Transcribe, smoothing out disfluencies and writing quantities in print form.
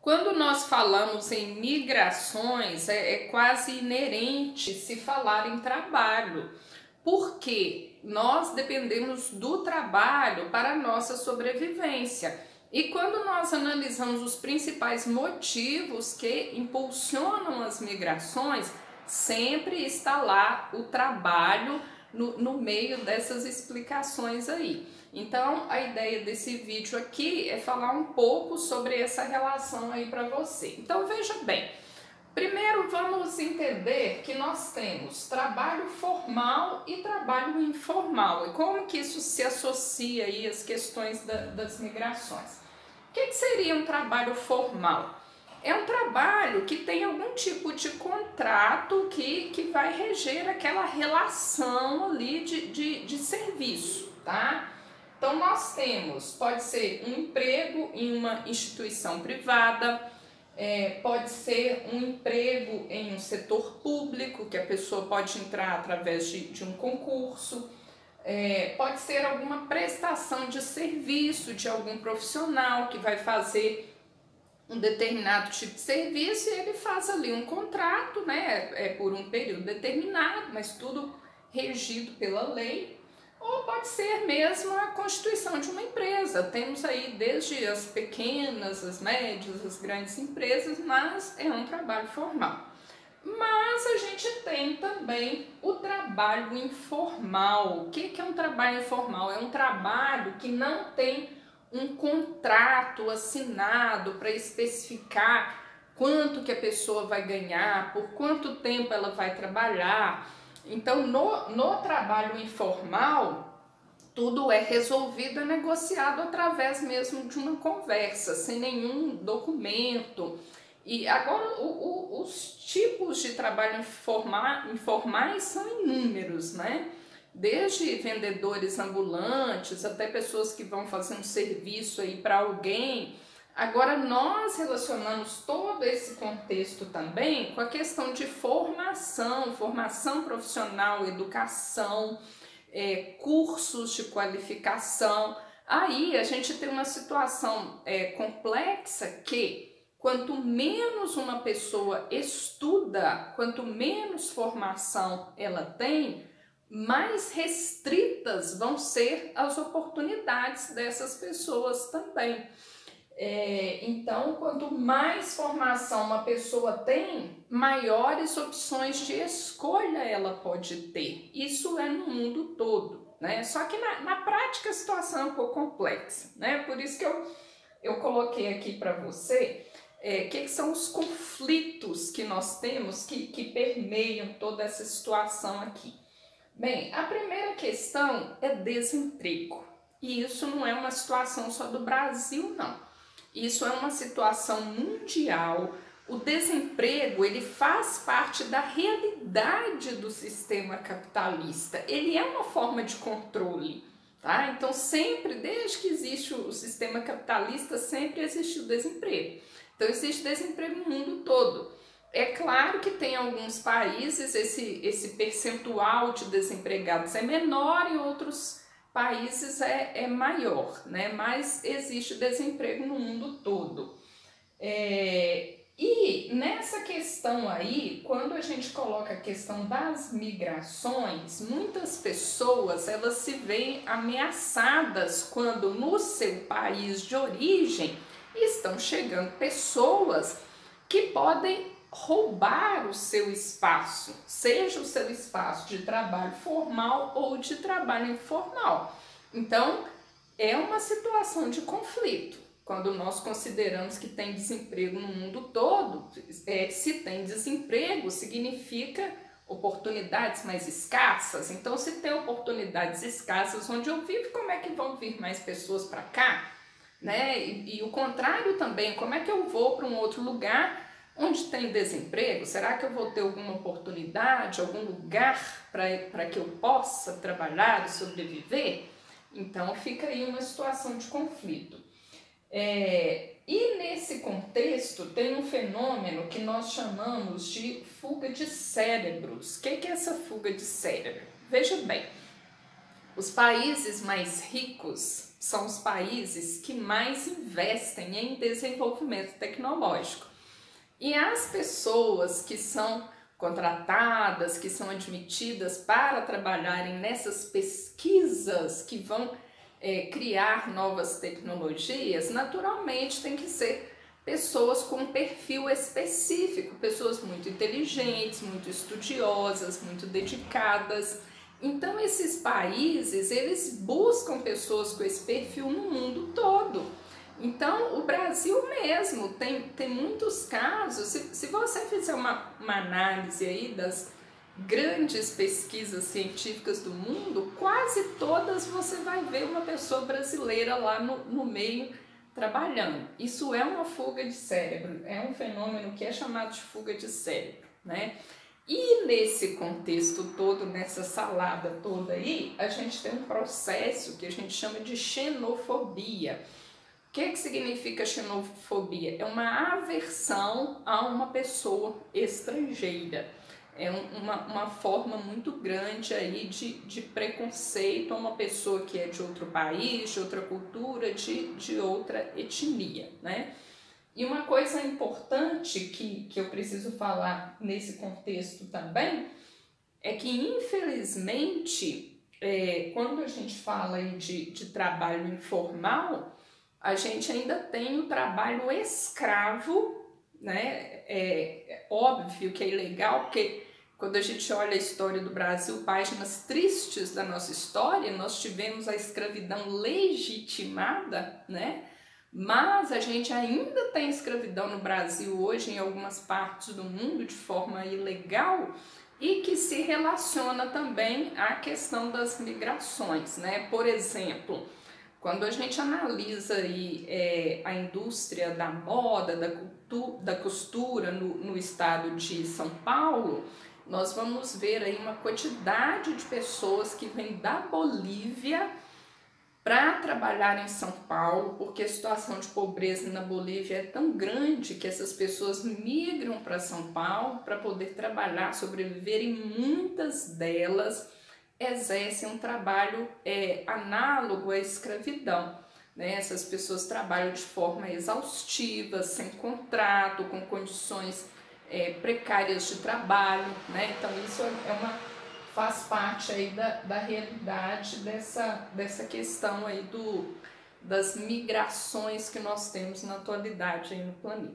Quando nós falamos em migrações, é quase inerente se falar em trabalho, porque nós dependemos do trabalho para a nossa sobrevivência. E quando nós analisamos os principais motivos que impulsionam as migrações, sempre está lá o trabalho no meio dessas explicações aí. Então, a ideia desse vídeo aqui é falar um pouco sobre essa relação aí para você. Então, veja bem, primeiro vamos entender que nós temos trabalho formal e trabalho informal e como que isso se associa aí às questões das migrações. O que seria um trabalho formal? É um trabalho que tem algum tipo de contrato que vai reger aquela relação ali de serviço, tá? Então nós temos, pode ser um emprego em uma instituição privada, pode ser um emprego em um setor público, que a pessoa pode entrar através de um concurso, pode ser alguma prestação de serviço de algum profissional que vai fazer um determinado tipo de serviço e ele faz ali um contrato, né, por um período determinado, mas tudo regido pela lei, ou pode ser mesmo a constituição de uma empresa. Temos aí desde as pequenas, as médias, as grandes empresas, mas é um trabalho formal. Mas a gente tem também o trabalho informal. O que é um trabalho informal? É um trabalho que não tem um contrato assinado para especificar quanto que a pessoa vai ganhar, por quanto tempo ela vai trabalhar. Então, no trabalho informal, tudo é resolvido, é negociado através mesmo de uma conversa, sem nenhum documento. E agora, os tipos de trabalho informais são inúmeros, né? Desde vendedores ambulantes até pessoas que vão fazer um serviço aí para alguém. Agora nós relacionamos todo esse contexto também com a questão de formação profissional, educação, cursos de qualificação. Aí a gente tem uma situação complexa que quanto menos uma pessoa estuda, quanto menos formação ela tem, mais restritas vão ser as oportunidades dessas pessoas também. Então, quanto mais formação uma pessoa tem, maiores opções de escolha ela pode ter. Isso é no mundo todo, né? Só que na prática a situação é um pouco complexa, né? Por isso que eu coloquei aqui para você que são os conflitos que nós temos que permeiam toda essa situação aqui. Bem, a primeira questão é desemprego, e isso não é uma situação só do Brasil, não. Isso é uma situação mundial. O desemprego, ele faz parte da realidade do sistema capitalista. Ele é uma forma de controle, tá? Então, sempre, desde que existe o sistema capitalista, sempre existiu desemprego. Então, existe desemprego no mundo todo. É claro que tem alguns países esse percentual de desempregados é menor e outros países é maior, né? Mas existe desemprego no mundo todo. E nessa questão aí, quando a gente coloca a questão das migrações, muitas pessoas elas se veem ameaçadas quando no seu país de origem estão chegando pessoas que podem roubar o seu espaço, seja o seu espaço de trabalho formal ou de trabalho informal. Então, é uma situação de conflito. Quando nós consideramos que tem desemprego no mundo todo, se tem desemprego, significa oportunidades mais escassas. Então, se tem oportunidades escassas onde eu vivo, como é que vão vir mais pessoas para cá? Né? E o contrário também, como é que eu vou para um outro lugar onde tem desemprego? Será que eu vou ter alguma oportunidade, algum lugar para que eu possa trabalhar e sobreviver? Então fica aí uma situação de conflito. E nesse contexto tem um fenômeno que nós chamamos de fuga de cérebros. O que é essa fuga de cérebro? Veja bem, os países mais ricos são os países que mais investem em desenvolvimento tecnológico. E as pessoas que são contratadas, que são admitidas para trabalharem nessas pesquisas que vão criar novas tecnologias, naturalmente tem que ser pessoas com um perfil específico, pessoas muito inteligentes, muito estudiosas, muito dedicadas. Então esses países, eles buscam pessoas com esse perfil no mundo todo. Então o Brasil mesmo tem muitos casos, se você fizer uma análise aí das grandes pesquisas científicas do mundo, quase todas você vai ver uma pessoa brasileira lá no meio trabalhando. Isso é uma fuga de cérebro, é um fenômeno que é chamado de fuga de cérebro, né? E nesse contexto todo, nessa salada toda aí, a gente tem um processo que a gente chama de xenofobia. O que significa xenofobia? É uma aversão a uma pessoa estrangeira. É uma forma muito grande aí de preconceito a uma pessoa que é de outro país, de outra cultura, de outra etnia, né? E uma coisa importante que eu preciso falar nesse contexto também é que, infelizmente, quando a gente fala aí de trabalho informal, a gente ainda tem o trabalho escravo, né? É óbvio que é ilegal, porque quando a gente olha a história do Brasil, páginas tristes da nossa história, nós tivemos a escravidão legitimada, né? Mas a gente ainda tem escravidão no Brasil hoje, em algumas partes do mundo, de forma ilegal, e que se relaciona também à questão das migrações, né? Por exemplo, quando a gente analisa aí, a indústria da moda, da costura no estado de São Paulo, nós vamos ver aí uma quantidade de pessoas que vêm da Bolívia para trabalhar em São Paulo, porque a situação de pobreza na Bolívia é tão grande que essas pessoas migram para São Paulo para poder trabalhar, sobreviver, e muitas delas exercem um trabalho análogo à escravidão, né? Essas pessoas trabalham de forma exaustiva, sem contrato, com condições precárias de trabalho, né? Então isso faz parte aí da realidade dessa questão aí das migrações que nós temos na atualidade aí no planeta.